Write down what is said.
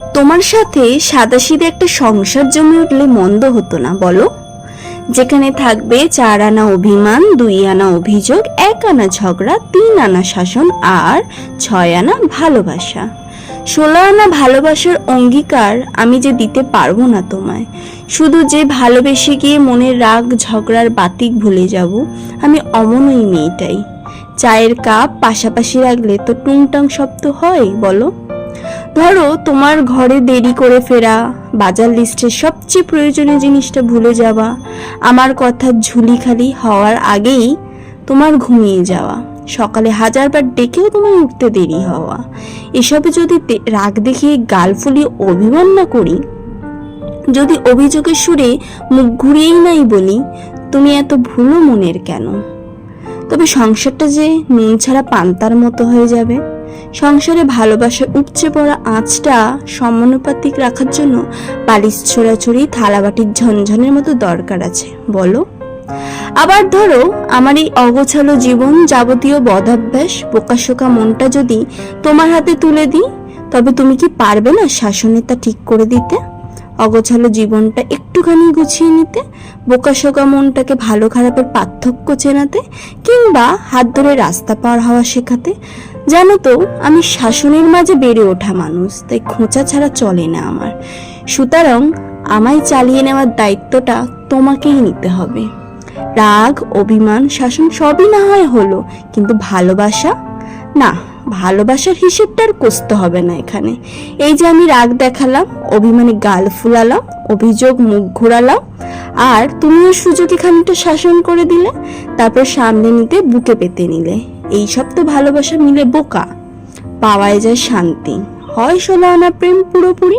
তোমার সাথে সাদাসিধে একটা সংসার জমে উঠলে মন্দ হতো না বলো? যেখানে থাকবে 4 আনা অভিমান, 2 আনা অভিযোগ, 1 আনা ঝগড়া, 3 আনা শাসন আর 6 আনা ভালোবাসা। 16 আনা ভালোবাসার অঙ্গীকার আমি যে দিতে পারবো না তোমায়। শুধু যে ভালোবেসে গিয়ে মনের রাগ ঝগড়ার বাতিক ভুলে যাব, আমি অমন ওই মেয়েটাই। চায়ের কাপ পাশাপাশি রাখলে তো টুংটাং শব্দ হয় বলো? ধরো তোমার ঘরে দেরি করে ফেরা, বাজার লিস্টের সবচেয়ে প্রয়োজনীয় জিনিসটা ভুলে যাওয়া, আমার কথা ঝুলি খালি হওয়ার আগেই তোমার ঘুমিয়ে যাওয়া, সকালে 1000 বার ডেকেও তোমার উঠতে দেরি হওয়া, এসবে যদি রাগ দেখিয়ে গাল ফুলিয়ে অভিমান না করি, যদি অভিযোগের সুরে মুখ ঘুরিয়েই নাই বলি, তুমি এত ভুলো মনের কেন? তবে সংসারটা যে নুন ছাড়া পান্তার মতো হয়ে যাবে। সংসারে ভালোবাসার উপচে পড়া আঁচটা সমানুপাতিক রাখার জন্য পালিশ ছোড়াছড়ি থালাবাটির ঝনঝনের মতো দরকার আছে বলো? আবার ধরো আমার এই অগোছালো জীবন, যাবতীয় বদাভ্যাস, বোকাশোকা মনটা যদি তোমার হাতে তুলে দিই, তবে তুমি কি পারবে না শাসনে তা ঠিক করে দিতে? অগোছালো জীবনটা একটুখানি গুছিয়ে নিতে, বোকাশোকা মনটাকে ভালো খারাপের পার্থক্য চেনাতে, কিংবা হাত ধরে রাস্তা পার হওয়া শেখাতে। জানো তো, আমি শাসনের মাঝে বেড়ে ওঠা মানুষ, তাই খোঁচা ছাড়া চলে না আমার। সুতরাং আমায় চালিয়ে নেওয়ার দায়িত্বটা তোমাকেই নিতে হবে। রাগ, অভিমান, শাসন সবই না হয় হলো, কিন্তু ভালোবাসা না, ভালোবাসার হিসেবটা আর কষতে হবে না এখানে। এই যে আমি রাগ দেখালাম, অভিমানে গাল ফুলালাম, অভিযোগ মুখ ঘোরালাম, আর তুমিও সুযোগে খানিকটা শাসন করে দিলে, তারপর সামনে নিতে বুকে পেতে নিলে, এই সব তো ভালোবাসা মিলে বোকা। পাওয়ায় যায় শান্তি, হয় 16 আনা প্রেম পুরোপুরি।